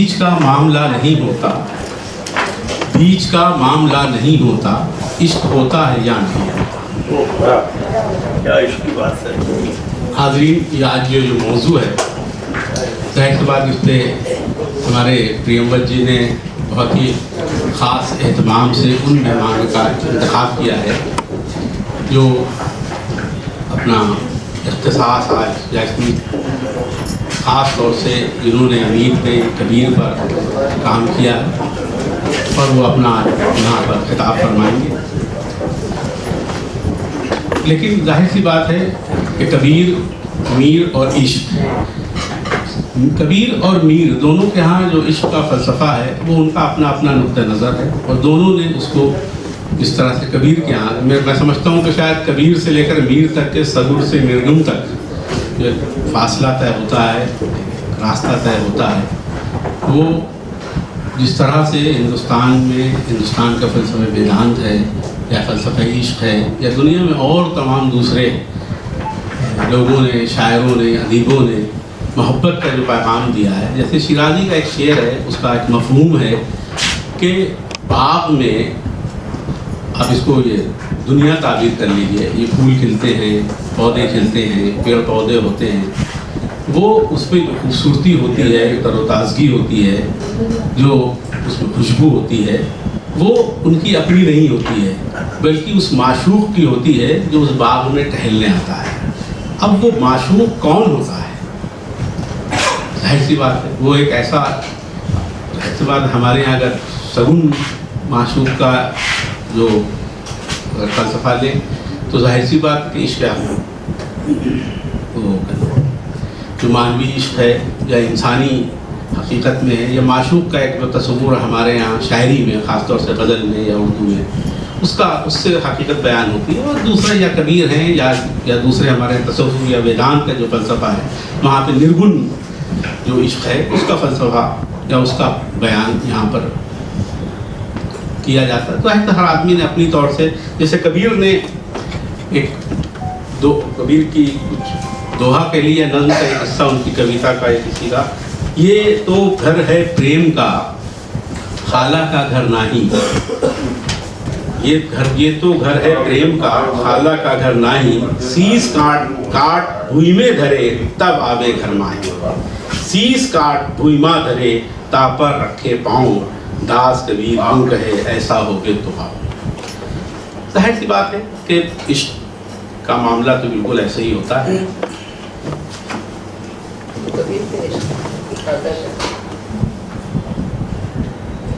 बीच का मामला नहीं होता, बीच का मामला नहीं होता, इश्क होता है या नहीं होता। क्या इश्क की बात है। हाज़रीन, ये आज जो मौजू है, जाहिर सी बात इस पर हमारे प्रियंवत जी ने बहुत ही ख़ास एहतमाम से उन मेहमानों का इंतखाब किया है जो अपना इख्तिसास आज या इतनी ख़ास तौर से जिन्होंने अमीर पे कबीर पर काम किया और वो अपना यहाँ पर खिताब फरमाएंगे। लेकिन जाहिर सी बात है कि कबीर, मीर और इश्क, कबीर और मीर दोनों के यहाँ जो इश्क का फ़लसफ़ा है वो उनका अपना अपना नुक्ता नज़र है और दोनों ने उसको इस तरह से कबीर के यहाँ मैं समझता हूँ कि शायद कबीर से लेकर मीर तक के सगुर से मिर्गुम तक जो फासला तय होता है, रास्ता तय होता है, वो जिस तरह से हिंदुस्तान का फ़लसफ़ा वेदांत है या फ़लसफ़ा इश्क है या दुनिया में और तमाम दूसरे लोगों ने, शायरों ने, अदीबों ने मोहब्बत का जो पैगाम दिया है। जैसे शिराज़ी का एक शेर है, उसका एक मफ़हूम है कि बाग में, आप इसको ये दुनिया ताबीर कर लीजिए, ये फूल खिलते हैं, पौधे खिलते हैं, पेड़ पौधे होते हैं, वो उसमें जो खूबसूरती होती है, तरोताज़गी होती है, जो उसमें खुशबू होती है, वो उनकी अपनी नहीं होती है बल्कि उस माशूक की होती है जो उस बाग में टहलने आता है। अब वो माशूक कौन होता है? जाहिर सी बात है वो एक ऐसा, जाहिर सी बात हमारे यहाँ अगर सगुन माशूक का जो फ़लसफ़ा लें तो जाहिर सी बात कि इश्क जो मानवी इश्क है या इंसानी हकीकत में है या माशूक का एक जो तस्वुर हमारे यहाँ शायरी में, ख़ासतौर से गज़ल में या उर्दू में, उससे हकीकत बयान होती है। और दूसरा या कबीर हैं या दूसरे हमारे तसव्वुफ़ या वेदांत का जो फ़लसफ़ा है, वहाँ पे निर्गुण जो इश्क है उसका फ़लसफ़ा या उसका बयान यहाँ पर किया जाता है। तो हर आदमी ने अपनी तौर से, जैसे कबीर ने कबीर की कुछ दोहा के लिए नज़्म का एक हिस्सा उनकी कविता का एक सीधा, ये तो घर है प्रेम का खाला का घर नाही, ये तो घर है प्रेम का खाला का घर नाही, शीश काट भुई में धरे तब आवे घर माही, शीश काट भुई माँ धरे तापर रखे पाँव, दास कबीर हम कहे ऐसा हो गए तो आओ। जाहिर सी बात है कि इश्क का मामला तो बिल्कुल ऐसे ही होता है।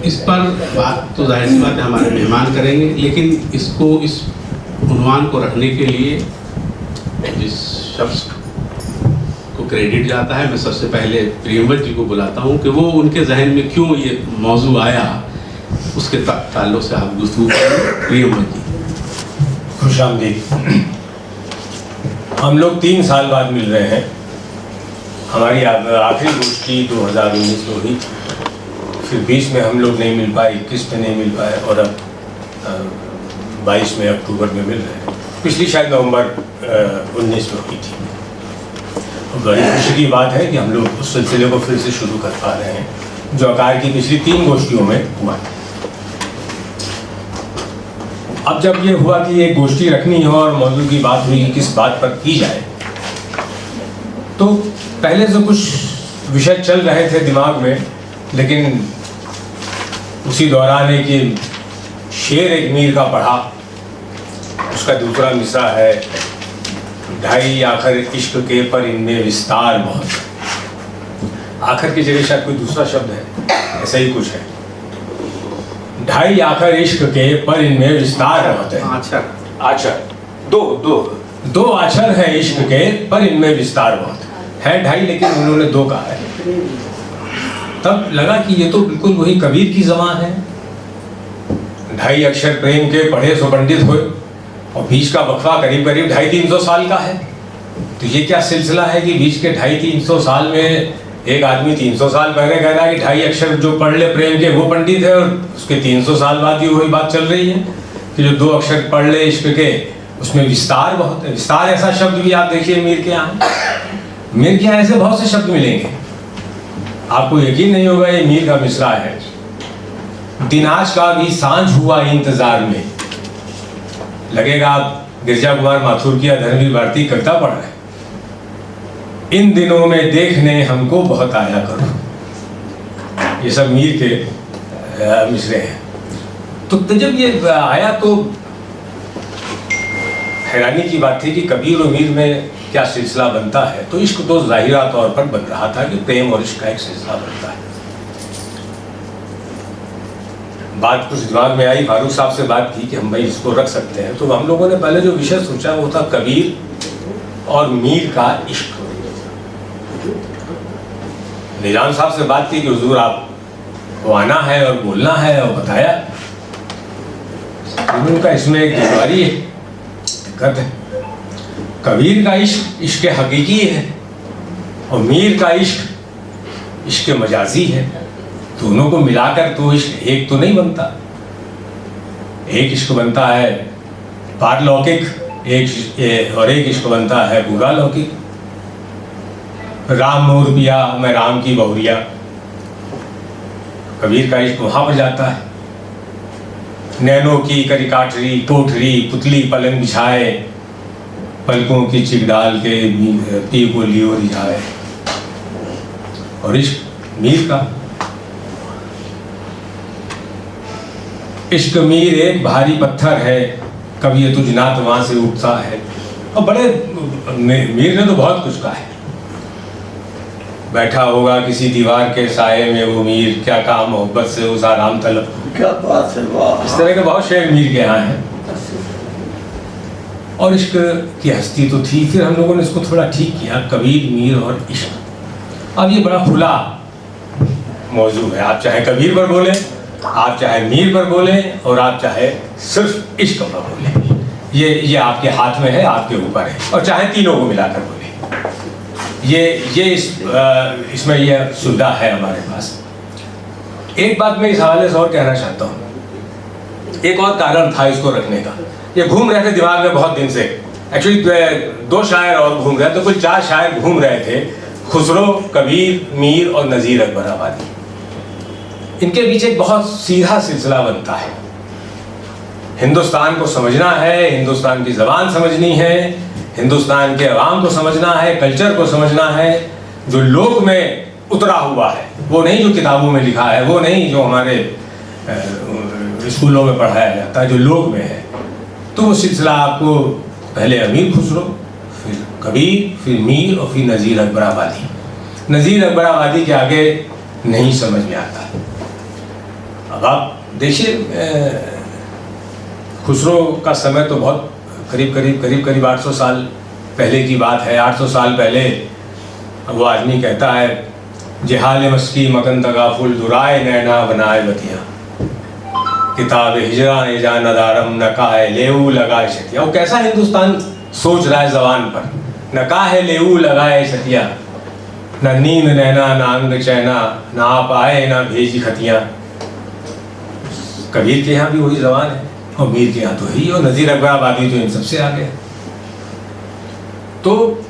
इस पर बात तो जाहिर सी बात है हमारे मेहमान करेंगे, लेकिन इसको, इस उन्वान को रखने के लिए जिस शख्स को क्रेडिट जाता है, मैं सबसे पहले प्रियंवत जी को बुलाता हूँ कि वो उनके जहन में क्यों ये मौजू आया, उसके ताल्लुक़ से आप गुफ्तगू करें। प्रियंवत जी। खुशामदीद। हम लोग 3 साल बाद मिल रहे हैं। हमारी आखिरी गोष्ठी 2019 में हुई, फिर 20 में हम लोग नहीं मिल पाए, 21 में नहीं मिल पाए और अब 22 में अक्टूबर में मिल रहे हैं। पिछली शायद नवंबर 19 में हुई थी। और बड़ी खुशी की बात है कि हम लोग उस सिलसिले को फिर से शुरू कर पा रहे हैं जो आकार की पिछली 3 गोष्ठियों में हुआ है। अब जब ये हुआ कि एक गोष्ठी रखनी हो और मौजू की बात हुई कि किस बात पर की जाए, तो पहले से कुछ विषय चल रहे थे दिमाग में, लेकिन उसी दौरान एक शेर एक मीर का पढ़ा, उसका दूसरा मिसरा है, ढाई आखिर इश्क के पर इनमें विस्तार बहुत। आखिर की जगह शायद कोई दूसरा शब्द है, ऐसा ही कुछ है। ढाई आखिर इश्क के पर इनमें विस्तार बहुत है। आचर दो आचर है इश्क के पर इनमें विस्तार बहुत है। ढाई लेकिन उन्होंने 2 कहा है। तब लगा कि ये तो बिल्कुल वही कबीर की ज़बान है। ढाई अक्षर प्रेम के पढ़े सो पंडित हुए, और बीच का वक्फा करीब करीब 250-300 साल का है। तो ये क्या सिलसिला है कि बीच के 250-300 साल में एक आदमी 300 साल पहले कह रहा है कि 2.5 अक्षर जो पढ़ ले प्रेम के वो पंडित है, और उसके 300 साल बाद ही वही बात चल रही है कि जो 2 अक्षर पढ़ ले इश्क के उसमें विस्तार बहुत है। विस्तार ऐसा शब्द भी आप देखिए मीर के यहाँ, मीर के यहाँ ऐसे बहुत से शब्द मिलेंगे। आपको यकीन नहीं होगा, ये मीर का मिसरा है। दिन आज का भी सांझ हुआ इंतजार में, लगेगा आप गिरजा कुमार माथुर की या धर्मवीर भारती कविता पढ़ रहे हैं। इन दिनों में देखने हमको बहुत आया करो, ये सब मीर के मिसरे हैं। तो जब ये आया तो हैरानी की बात थी कि कबीर और मीर में क्या सिलसिला बनता है। तो इश्क तो जाहिरा तौर पर बन रहा था कि प्रेम और इश्क का एक सिलसिला बनता है। बात कुछ दिमाग में आई, फारूक साहब से बात की कि हम भाई इसको रख सकते हैं। तो हम लोगों ने पहले जो विषय सोचा वो था कबीर और मीर का इश्क। निजाम साहब से बात की कि हुजूर आपको आना है और बोलना है, और बताया उनका इसमें एक दुश्वारी है, दिक्कत है। कबीर का इश्क इश्क हकीकी है और मीर का इश्क इश्क मजाजी है। दोनों को मिलाकर तो इश्क एक तो नहीं बनता। एक इश्क बनता है पारलौकिक, और एक इश्क बनता है पूरा लौकिक। राम मोर पिया मैं राम की बहुरिया, कबीर का इश्क वहां पर जाता है। नैनों की करिकाठरी कोठरी पुतली पलंग बिछाए, पलकों की चिक डाल के पी को लियो रिझाए। और इश्क मीर का, इश्क मीर एक भारी पत्थर है, कभी ये तुझ नात वहां से उठता है। और बड़े मीर ने तो बहुत कुछ कहा है। बैठा होगा किसी दीवार के साये में वो मीर, क्या काम मोहब्बत से उस आराम तलब। क्या बात है, वाह। इस तरह के बहुत शेर मीर के यहाँ हैं। और इश्क की हस्ती तो थी। फिर हम लोगों ने इसको थोड़ा ठीक किया, कबीर मीर और इश्क। अब ये बड़ा खुला मौजू है। आप चाहे कबीर पर बोले, आप चाहे मीर पर बोले, और आप चाहे सिर्फ इश्क पर बोले, ये आपके हाथ में है, आपके ऊपर है। और चाहे तीनों को मिलाकर बोले, इसमें ये सुविधा है हमारे पास। एक बात मैं इस हवाले से और कहना चाहता हूँ। एक और कारण था इसको रखने का। ये घूम रहे थे दिमाग में बहुत दिन से। एक्चुअली 2 शायर और घूम रहे थे, तो कुल 4 शायर घूम रहे थे, खुसरो, कबीर, मीर और नज़ीर अकबर आबादी। इनके बीच एक बहुत सीधा सिलसिला बनता है। हिंदुस्तान को समझना है, हिंदुस्तान की ज़बान समझनी है, हिंदुस्तान के अवाम को समझना है, कल्चर को समझना है। जो लोक में उतरा हुआ है, वो नहीं जो किताबों में लिखा है, वो नहीं जो हमारे स्कूलों में पढ़ाया जाता है, जो लोक में है। तो वो सिलसिला आपको पहले अमीर खुसरो, फिर कबीर, फिर मीर और फिर नज़ीर अकबर आबादी। नज़ीर अकबर आबादी के आगे नहीं समझ में आता। अब आप देखिए, खुसरो का समय तो बहुत करीब 800 साल पहले की बात है। 800 साल पहले वो आदमी कहता है, जिहाल मस्की मकन तगा फुल दुराए नैना बनाए बतिया, किताब हिजरा ने जान नदारम नकाहे लेऊ लगाए शतिया। वो कैसा हिंदुस्तान सोच रहा है जबान पर, नकाहे लेऊ लगाए शतिया, न नींद नैना न अंग चैना, न आप आए न भेजी खतियाँ। कबीर के यहाँ भी वही जबान है, और मीर के यहाँ तो ही, और नज़ीर अकबर आबादी तो इन सबसे आगे है। तो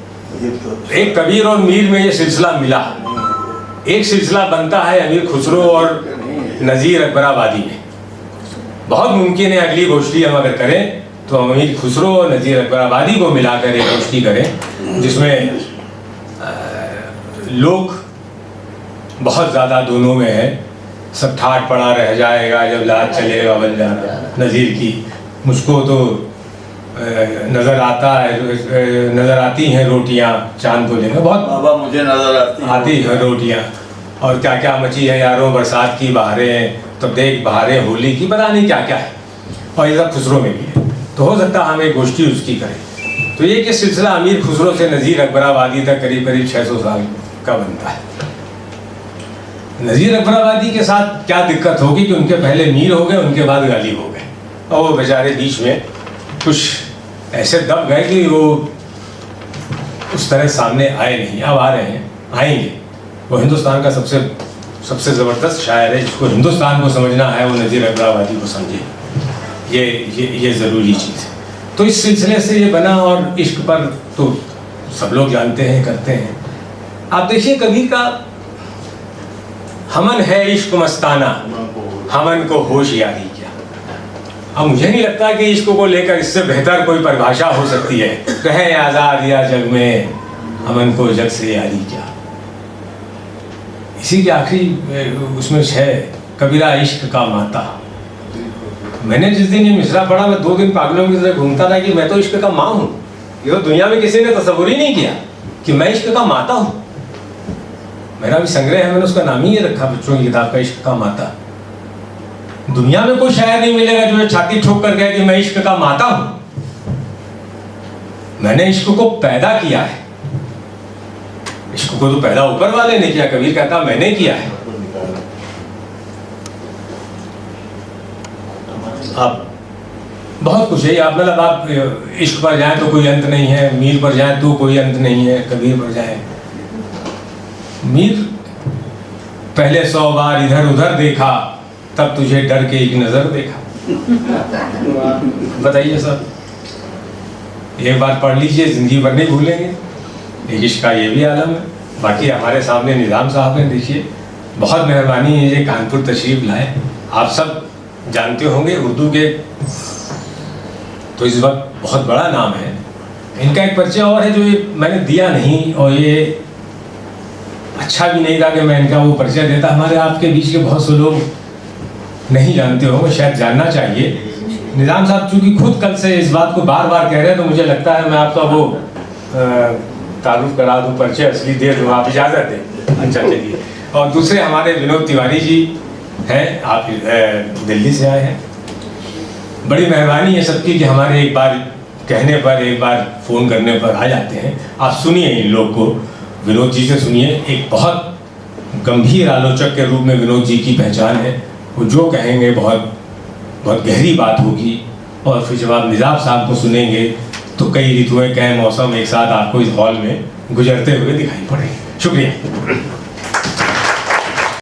एक कबीर और मीर में ये सिलसिला मिला। एक सिलसिला बनता है अमीर खुसरो और नज़ीर अकबर आबादी में। बहुत मुमकिन है अगली गोष्ठी हम अगर करें तो अमीर खुसरो और नज़ीर अकबर आबादी को मिलाकर एक गोष्ठी करें, जिसमें लोग बहुत ज़्यादा दोनों में है। सब ठाट पड़ा रह जाएगा जब लाज चलेगा बन जाना, नज़ीर की। मुझको तो नज़र आती हैं रोटियां चांद को लेकर, बहुत बाबा मुझे नजर आती हैं रोटियां। और क्या क्या मची है यारों बरसात की बहारें, तो देख बहारें होली की, पता नहीं क्या क्या है। और ये सब खुसरो में भी है। तो हो सकता है हम एक गोष्ठी उसकी करें। तो ये कि सिलसिला अमीर खुसरो से नज़ीर अकबर आबादी तक करीब 600 साल का बनता है। नज़ीर अकबर आबादी के साथ क्या दिक्कत होगी कि उनके पहले मीर हो गए, उनके बाद गालिब हो गए, और वो बेचारे बीच में कुछ ऐसे दब गए कि वो उस तरह सामने आए नहीं। अब आ रहे हैं, आएंगे। वो हिंदुस्तान का सबसे ज़बरदस्त शायर है। जिसको हिंदुस्तान को समझना है वो नज़ीर अकबर आबादी को समझे, ये ज़रूरी चीज़ है। तो इस सिलसिले से ये बना। और इश्क पर तो सब लोग जानते हैं, करते हैं। आप देखिए कबीर का हमन है इश्क मस्ताना, हमन को होशियारी क्या। अब मुझे नहीं लगता कि इश्क को लेकर इससे बेहतर कोई परिभाषा हो सकती है। कहे आजाद या जग में, हमन को जग से यारी क्या। इसी के आखिरी उसमें है कबीरा इश्क का माता। मैंने जिस दिन ये मिसरा पढ़ा, मैं 2 दिन पागलों की तरह घूमता था कि मैं तो इश्क का माँ हूँ। ये तो दुनिया में किसी ने तस्वुर ही नहीं किया कि मैं इश्क का माता हूँ। मेरा भी संग्रह है, मैंने उसका नाम ही ये रखा बच्चों की किताब का, इश्क का माता। दुनिया में कोई शायर नहीं मिलेगा जो छाती ठोक कर कहे कि मैं इश्क का माता हूं। मैंने इश्क को पैदा किया है। इश्क को तो पैदा ऊपर वाले ने किया, कबीर कहता मैंने किया है। अब बहुत कुछ है। आप मतलब आप इश्क पर जाए तो कोई अंत नहीं है, मीर पर जाए तो कोई अंत नहीं है, कबीर पर जाए। मीर पहले 100 बार इधर उधर देखा, तब तुझे डर के एक नजर देखा। बताइए सर, एक बार पढ़ लीजिए, जिंदगी भर नहीं भूलेंगे। एक इश्क का ये भी आलम है। बाकी हमारे सामने निज़ाम साहब ने, देखिए बहुत मेहरबानी है, ये कानपुर तशरीफ लाए। आप सब जानते होंगे उर्दू के तो इस वक्त बहुत बड़ा नाम है। इनका एक परिचय और है जो मैंने दिया नहीं, और ये अच्छा भी नहीं था कि मैं इनका वो परिचय देता। हमारे आपके बीच के बहुत से लोग नहीं जानते होंगे, शायद जानना चाहिए। निज़ाम साहब चूंकि खुद कल से इस बात को बार बार कह रहे हैं, तो मुझे लगता है मैं आपका वो तारुफ करा दूं, परिचय असली दे दूं, आप इजाज़त दें। अच्छा चलिए। और दूसरे हमारे विनोद तिवारी जी हैं, आप दिल्ली से आए हैं। बड़ी मेहरबानी है सबकी कि हमारे एक बार कहने पर, एक बार फ़ोन करने पर आ जाते हैं। आप सुनिए इन लोग को, विनोद जी से सुनिए। एक बहुत गंभीर आलोचक के रूप में विनोद जी की पहचान है। वो जो कहेंगे बहुत बहुत गहरी बात होगी। और फिर जब आप निज़ाम साहब को सुनेंगे तो कई ऋतुएं, कई मौसम एक साथ आपको इस हॉल में गुजरते हुए दिखाई पड़ेंगे। शुक्रिया।